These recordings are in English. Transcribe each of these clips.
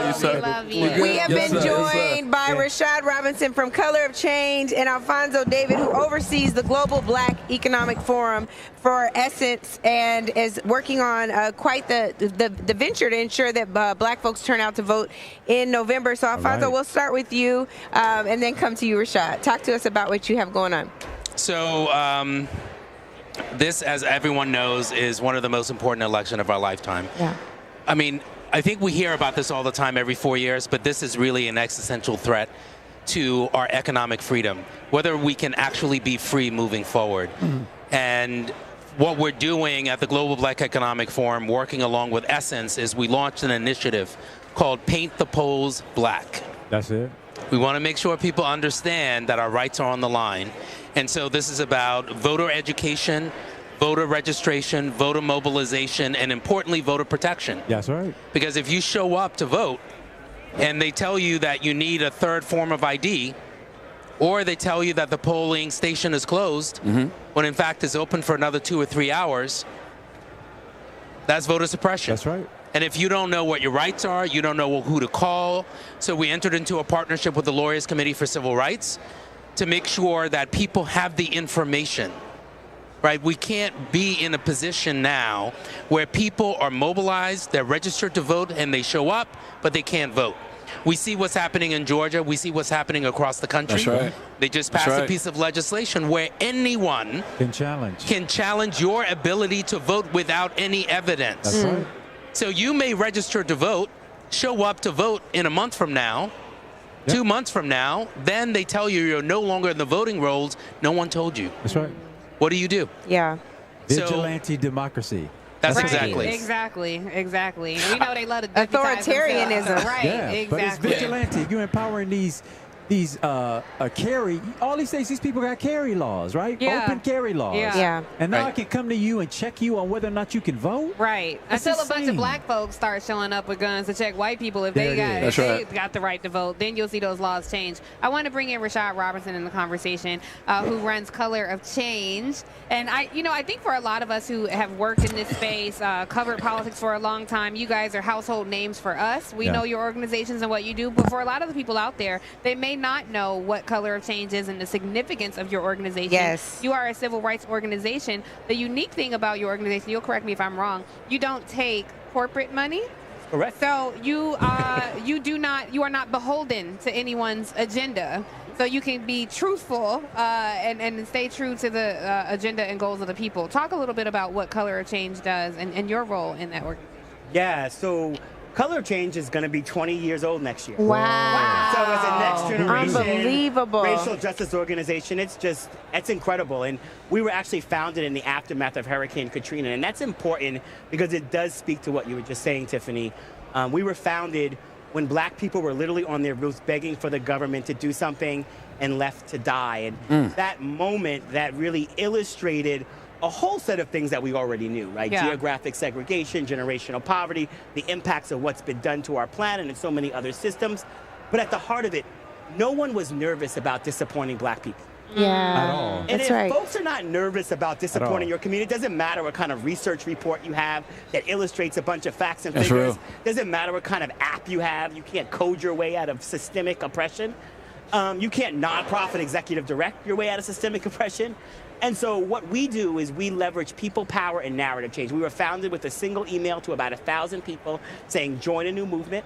you, sir. Love you. We have Yes, been sir. Yes, sir. joined by Rashad Robinson from Color of Change and Alphonso David, who oversees the Global Black Economic Forum for Essence and is working on quite the venture to ensure that black folks turn out to vote in November. So, Alphonso, we'll start with you and then come to you, Rashad. Talk to us about what you have going on. So, this, as everyone knows, is one of the most important elections of our lifetime. Yeah. I mean, I think we hear about this all the time every 4 years, but this is really an existential threat to our economic freedom, whether we can actually be free moving forward. And what we're doing at the Global Black Economic Forum, working along with Essence, is we launched an initiative called Paint the Polls Black. That's it. We want to make sure people understand that our rights are on the line. And so this is about voter education, voter registration, voter mobilization, and importantly, voter protection. That's right. Because if you show up to vote and they tell you that you need a third form of ID, or they tell you that the polling station is closed, when in fact it's open for another 2 or 3 hours, that's voter suppression. That's right. And if you don't know what your rights are, you don't know who to call. So we entered into a partnership with the Lawyers Committee for Civil Rights to make sure that people have the information, right? We can't be in a position now where people are mobilized, they're registered to vote, and they show up, but they can't vote. We see what's happening in Georgia. We see what's happening across the country. That's right. They just passed a piece of legislation where anyone can challenge your ability to vote without any evidence. That's right. So you may register to vote, show up to vote in a month from now, 2 months from now, then they tell you you're no longer in the voting rolls. No one told you. That's right. What do you do? Yeah. Vigilante democracy. That's right. exactly. Exactly. We know they love to deputize authoritarianism. themselves. Right. Yeah, Exactly. but it's vigilante. You're empowering these carry, all these days, these people got carry laws, right? Yeah. Open carry laws. Yeah. And now I can come to you and check you on whether or not you can vote. Right. That's Until a bunch of insane. black folks start showing up with guns to check white people if There they it is. got got the right to vote, then you'll see those laws change. I want to bring in Rashad Robinson in the conversation, who runs Color of Change. And I think for a lot of us who have worked in this space, covered politics for a long time, you guys are household names for us. We know your organizations and what you do, but for a lot of the people out there, they may not know what Color of Change is and the significance of your organization. Yes. You are a civil rights organization. The unique thing about your organization, you'll correct me if I'm wrong, you don't take corporate money. Correct. So you are not beholden to anyone's agenda. So you can be truthful and stay true to the agenda and goals of the people. Talk a little bit about what Color of Change does and your role in that organization. Yeah, so Color of Change is going to be 20 years old next year. Wow. So as a next generation Unbelievable. racial justice organization, it's incredible. And we were actually founded in the aftermath of Hurricane Katrina. And that's important because it does speak to what you were just saying, Tiffany. We were founded when black people were literally on their roofs begging for the government to do something and left to die. And that moment, that really illustrated a whole set of things that we already knew, right? Yeah. Geographic segregation, generational poverty, the impacts of what's been done to our planet and so many other systems. But at the heart of it, no one was nervous about disappointing black people. Yeah. At all. And That's if right. folks are not nervous about disappointing your community, it doesn't matter what kind of research report you have that illustrates a bunch of facts and That's figures. real. Doesn't matter what kind of app you have. You can't code your way out of systemic oppression. You can't nonprofit executive direct your way out of systemic oppression. And so what we do is we leverage people power and narrative change. We were founded with a single email to about 1,000 people saying, join a new movement.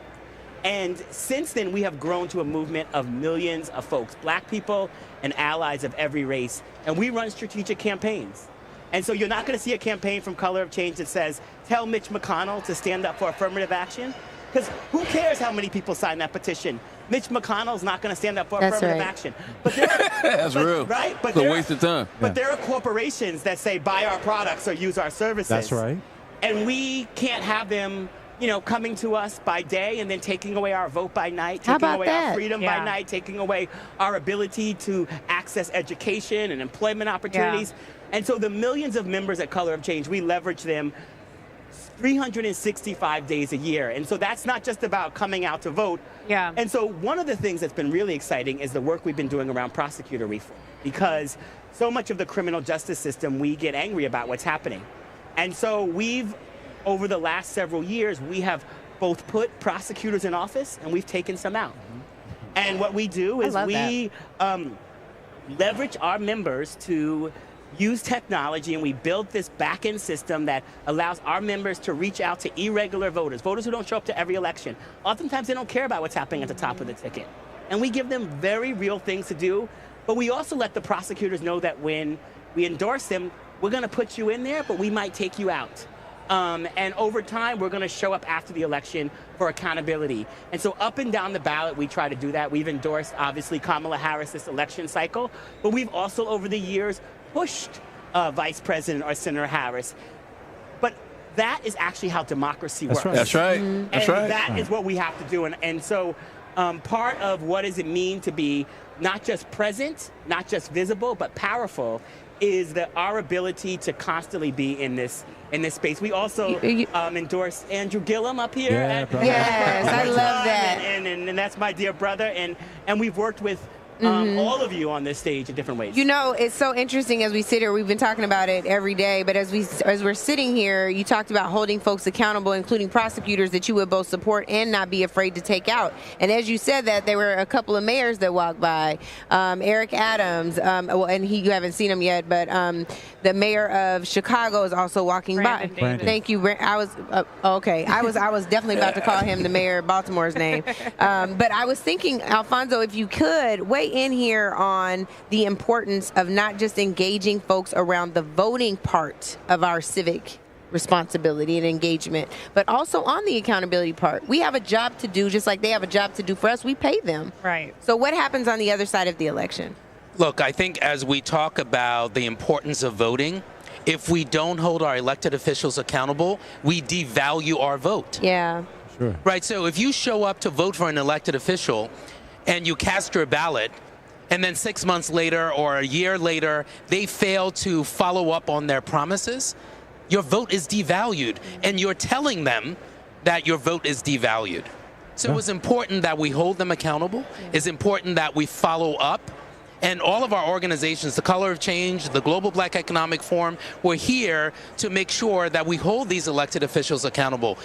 And since then, we have grown to a movement of millions of folks, black people and allies of every race. And we run strategic campaigns. And so you're not going to see a campaign from Color of Change that says, tell Mitch McConnell to stand up for affirmative action. Because who cares how many people sign that petition? Mitch McConnell's not going to stand up for affirmative action. But That's real. Right? But It's a waste of time. But there are corporations that say buy our products or use our services. That's right. And we can't have them, coming to us by day and then taking away our vote by night, taking away our freedom by night, taking away our ability to access education and employment opportunities. And so the millions of members at Color of Change, we leverage them 365 days a year. And so that's not just about coming out to vote. Yeah. And so one of the things that's been really exciting is the work we've been doing around prosecutor reform, because so much of the criminal justice system, we get angry about what's happening. And so over the last several years, we have both put prosecutors in office and we've taken some out. And what we do is we leverage our members to use technology, and we built this back-end system that allows our members to reach out to irregular voters, voters who don't show up to every election. Oftentimes they don't care about what's happening at the top of the ticket. And we give them very real things to do, but we also let the prosecutors know that when we endorse them, we're gonna put you in there, but we might take you out. And over time, we're going to show up after the election for accountability. And so up and down the ballot, we try to do that. We've endorsed, obviously, Kamala Harris this election cycle, but we've also, over the years, pushed Vice President or Senator Harris. But that is actually how democracy works. That's right. That's right. That is what we have to do. And so part of what does it mean to be not just present, not just visible, but powerful is our ability to constantly be in this space. We also endorse Andrew Gillum up here. Yes, I love that. And that's my dear brother. And we've worked with all of you on this stage in different ways. You know, it's so interesting as we sit here. We've been talking about it every day, but as we're sitting here, you talked about holding folks accountable, including prosecutors that you would both support and not be afraid to take out. And as you said that, there were a couple of mayors that walked by. Eric Adams, well, and you haven't seen him yet, but the mayor of Chicago is also walking by. Thank you. I was okay. I was definitely about to call him the mayor of Baltimore's name. But I was thinking, Alphonso, if you could weigh in here on the importance of not just engaging folks around the voting part of our civic responsibility and engagement, but also on the accountability part. We have a job to do, just like they have a job to do for us. We pay them. Right. So what happens on the other side of the election? Look, I think as we talk about the importance of voting, if we don't hold our elected officials accountable, we devalue our vote. Yeah. Sure. Right, so if you show up to vote for an elected official and you cast your ballot, and then 6 months later or a year later, they fail to follow up on their promises, your vote is devalued. And you're telling them that your vote is devalued. So it's important that we hold them accountable. It's important that we follow up. And all of our organizations, the Color of Change, the Global Black Economic Forum, we're here to make sure that we hold these elected officials accountable.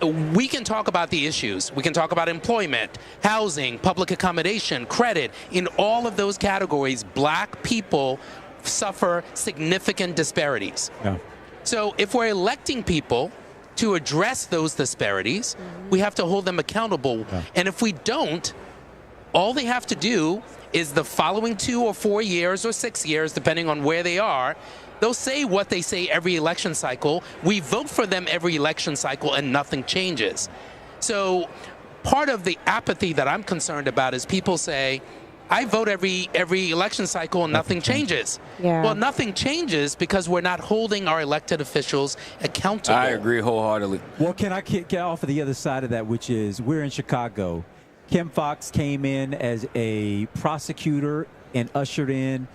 We can talk about the issues. We can talk about employment, housing, public accommodation, credit. In all of those categories, black people suffer significant disparities. Yeah. So if we're electing people to address those disparities, we have to hold them accountable. Yeah. And if we don't, all they have to do is the following 2 or 4 years or 6 years, depending on where they are, they'll say what they say every election cycle. We vote for them every election cycle and nothing changes. So part of the apathy that I'm concerned about is people say, I vote every election cycle and nothing changes. Yeah. Well, nothing changes because we're not holding our elected officials accountable. I agree wholeheartedly. Well, can I get off of the other side of that, which is we're in Chicago. Kim Foxx came in as a prosecutor and ushered in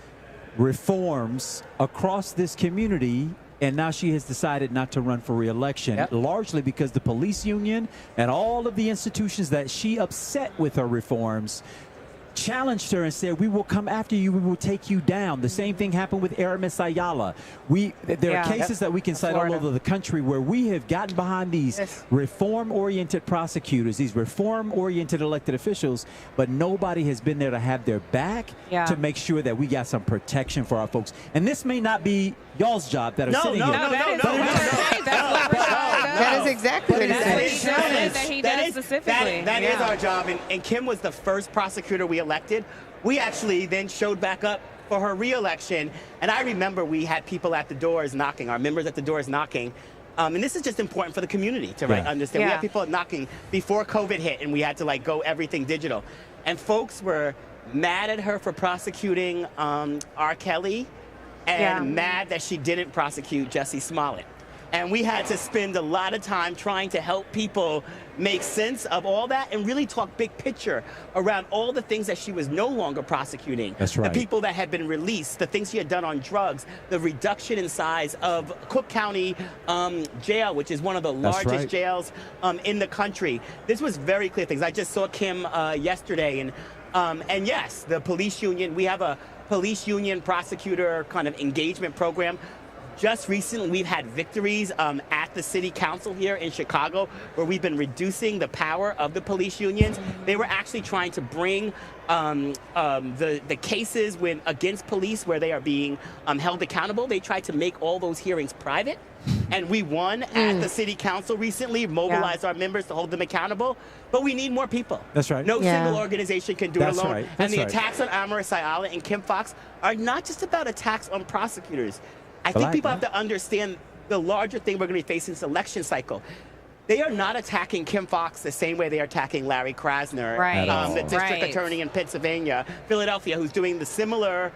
reforms across this community, and now she has decided not to run for re-election, largely because the police union and all of the institutions that she upset with her reforms challenged her and said, we will come after you, we will take you down. The same thing happened with Aramis Ayala. There are cases that we can cite all over the country where we have gotten behind these reform-oriented prosecutors, these reform-oriented elected officials, but nobody has been there to have their back to make sure that we got some protection for our folks. And this may not be y'all's job that are sitting here. That is exactly what it is. That he does specifically. That is our job, and Kim was the first prosecutor we elected. We actually then showed back up for her re-election, and I remember we had people at the doors knocking, our members at the doors knocking, and this is just important for the community to understand. We had people knocking before COVID hit, and we had to go everything digital, and folks were mad at her for prosecuting R. Kelly, and mad that she didn't prosecute Jussie Smollett. And we had to spend a lot of time trying to help people make sense of all that and really talk big picture around all the things that she was no longer prosecuting. That's right. The people that had been released, the things she had done on drugs, the reduction in size of Cook County Jail, which is one of the largest jails in the country. This was very clear things. I just saw Kim yesterday, and yes, the police union, we have a police union prosecutor kind of engagement program. Just recently, we've had victories at the city council here in Chicago, where we've been reducing the power of the police unions. They were actually trying to bring the cases against police where they are being held accountable. They tried to make all those hearings private. And we won at the city council recently, mobilized our members to hold them accountable. But we need more people. That's right. No single organization can do it alone. Right. And the attacks on Amara Sayala and Kim Foxx are not just about attacks on prosecutors. I think people have to understand the larger thing we're going to be facing this election cycle. They are not attacking Kim Foxx the same way they are attacking Larry Krasner, the district attorney in Philadelphia, who's doing the similar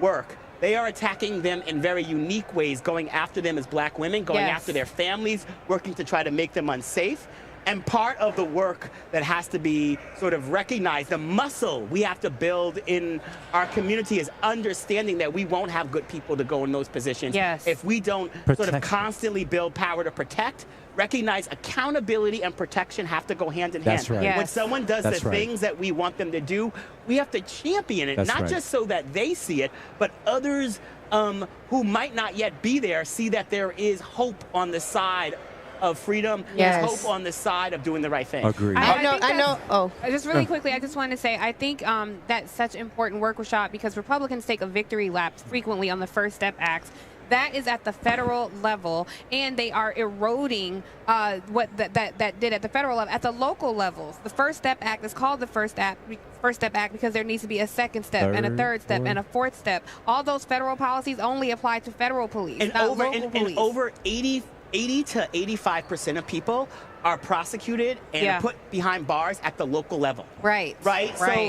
work. They are attacking them in very unique ways, going after them as black women, going after their families, working to try to make them unsafe. And part of the work that has to be sort of recognized, the muscle we have to build in our community is understanding that we won't have good people to go in those positions if we don't sort of constantly build power to protect. Recognize accountability and protection have to go hand in hand. That's right. When someone does the things that we want them to do, we have to champion it, not just so that they see it, but others who might not yet be there see that there is hope on the side of freedom, there's hope on the side of doing the right thing. Agreed. I know. Oh, just really quickly, I just want to say, I think that's such important work, Rashad, because Republicans take a victory lap frequently on the First Step Acts. That is at the federal level, and they are eroding what that did at the federal level. At the local levels, the First Step Act is called the First Step Act because there needs to be a second step and a third step and a fourth step. All those federal policies only apply to federal police, and not local police. And over 80 to 85% of people are prosecuted and put behind bars at the local level. Right.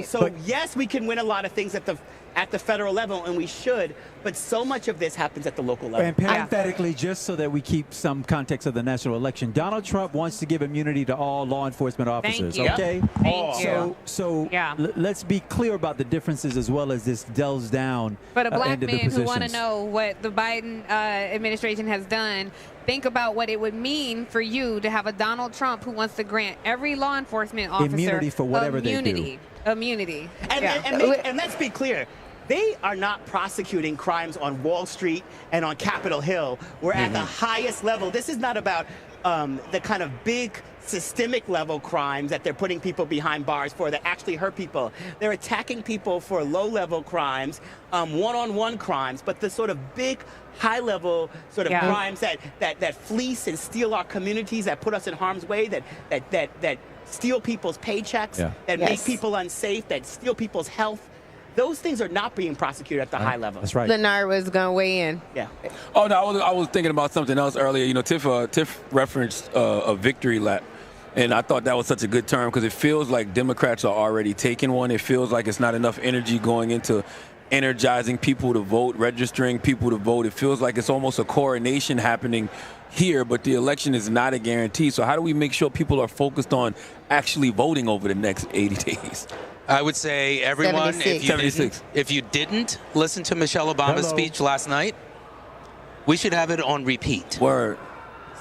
So yes, we can win a lot of things at the federal level, and we should, but so much of this happens at the local level. And parenthetically, just so that we keep some context of the national election, Donald Trump wants to give immunity to all law enforcement officers. Thank you. Okay? Thank you. So let's be clear about the differences as well as this delves down But a black into the man who positions. want to know what the Biden administration has done, think about what it would mean for you to have a Donald Trump who wants to grant every law enforcement officer immunity for whatever they do. Immunity. And let's be clear. They are not prosecuting crimes on Wall Street and on Capitol Hill. We're at the highest level. This is not about the kind of big systemic level crimes that they're putting people behind bars for that actually hurt people. They're attacking people for low level crimes, one-on-one crimes, but the sort of big high level sort of crimes that fleece and steal our communities, that put us in harm's way, that steal people's paychecks, that make people unsafe, that steal people's health. Those things are not being prosecuted at the high level. That's right. Lenard was going to weigh in. Yeah. Oh, no, I was thinking about something else earlier. You know, Tiff referenced a victory lap. And I thought that was such a good term because it feels like Democrats are already taking one. It feels like it's not enough energy going into energizing people to vote, registering people to vote. It feels like it's almost a coronation happening here, but the election is not a guarantee. So how do we make sure people are focused on actually voting over the next 80 days? I would say everyone, 76. if you didn't listen to Michelle Obama's speech last night, we should have it on repeat. Word.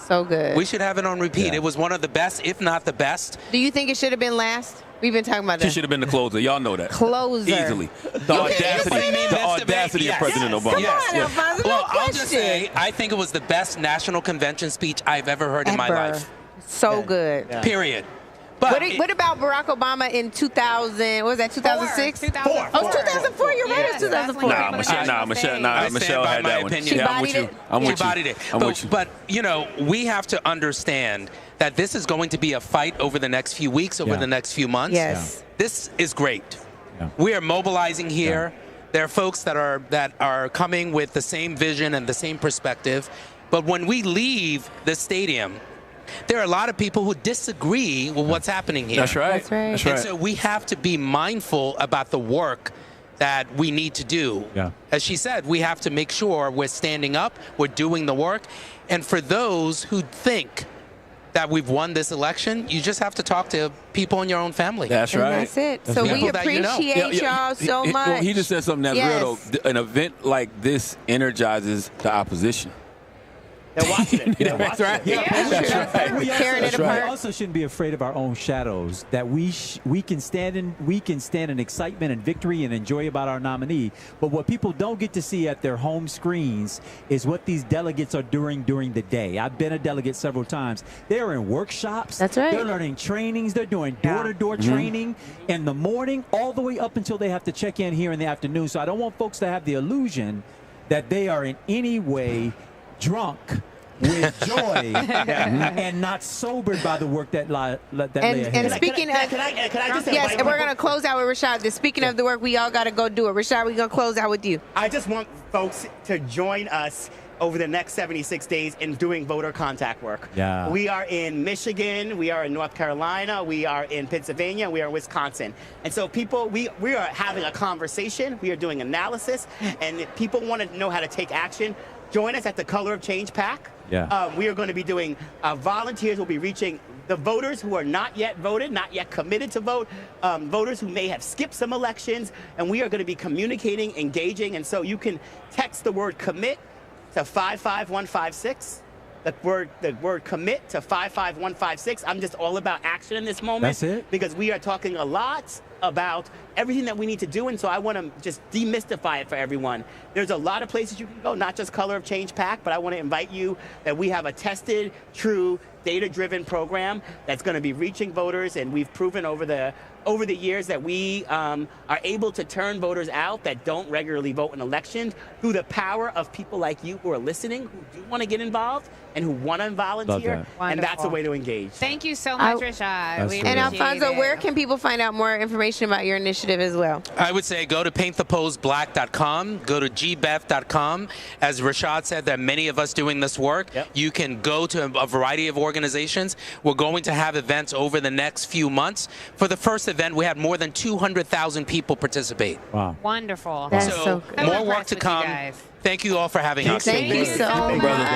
So good. We should have it on repeat. Yeah. It was one of the best, if not the best. Do you think it should have been last? We've been talking about that. She should have been the closer. Y'all know that. Closer. Easily. The audacity of President Obama. Come on, Alphonso, Well, no I'll just question. say, I think it was the best national convention speech I've ever heard in my life. So good. Yeah. Period. But What about Barack Obama in 2000? What was that, 2006? 2004. Oh, 2004. You're right. It's 2004. Michelle by had my that one. opinion. Yeah, I'm with you. I'm with you. Bodied it. I'm with you. But, you know, we have to understand that this is going to be a fight over the next few weeks, over the next few months. Yes. This is great. Yeah. We are mobilizing here. There are folks that are coming with the same vision and the same perspective. But when we leave the stadium, there are a lot of people who disagree with what's happening here. That's right. That's right. That's And right. so we have to be mindful about the work that we need to do. Yeah. As she said, we have to make sure we're standing up, we're doing the work. And for those who think that we've won this election, you just have to talk to people in your own family. That's And right. that's it. That's So right. we People that you know. appreciate y'all so much. Well, he just said something that's Yes. real, though. An event like this energizes the opposition. They're watching it. They're That's watching right. it. Yeah, We tearing it we apart. also shouldn't be afraid of our own shadows. That we can stand in excitement and victory and enjoy about our nominee. But what people don't get to see at their home screens is what these delegates are doing during the day. I've been a delegate several times. They're in workshops. That's right. They're learning trainings. They're doing door-to-door training in the morning all the way up until they have to check in here in the afternoon. So I don't want folks to have the illusion that they are in any way drunk with joy and not sobered by the work that lay ahead. And speaking of, Can I just yes, invite and we're people- going to close out with Rashad. Speaking of the work, we all got to go do it. Rashad, we're going to close out with you. I just want folks to join us over the next 76 days in doing voter contact work. Yeah. We are in Michigan, we are in North Carolina, we are in Pennsylvania, we are in Wisconsin. And so people, we are having a conversation, we are doing analysis, and if people want to know how to take action, join us at the Color of Change PAC. Yeah. We are going to be doing, volunteers will be reaching the voters who are not yet voted, not yet committed to vote, voters who may have skipped some elections, and we are going to be communicating, engaging, and so you can text the word commit to 55156. The word commit to 55156. I'm just all about action in this moment. That's it. Because we are talking a lot about everything that we need to do, and so I want to just demystify it for everyone. There's a lot of places you can go, not just Color of Change PAC, but I want to invite you that we have a tested, true, data-driven program that's going to be reaching voters, and we've proven over the years that we are able to turn voters out that don't regularly vote in elections through the power of people like you who are listening, who do want to get involved and who want to volunteer, and that's a way to engage. Thank you so much, Rashad. We And appreciate Alphonso, it. where can people find out more information about your initiative as well? I would say go to painttheposeblack.com, go to gbef.com. As Rashad said, there are many of us doing this work. Yep. You can go to a variety of organizations. We're going to have events over the next few months. For the first event, we had more than 200,000 people participate. Wow. Wonderful. That's so good. I'm More work impressed to with you come. guys. Thank you all for having us. Thank you so Brother. much.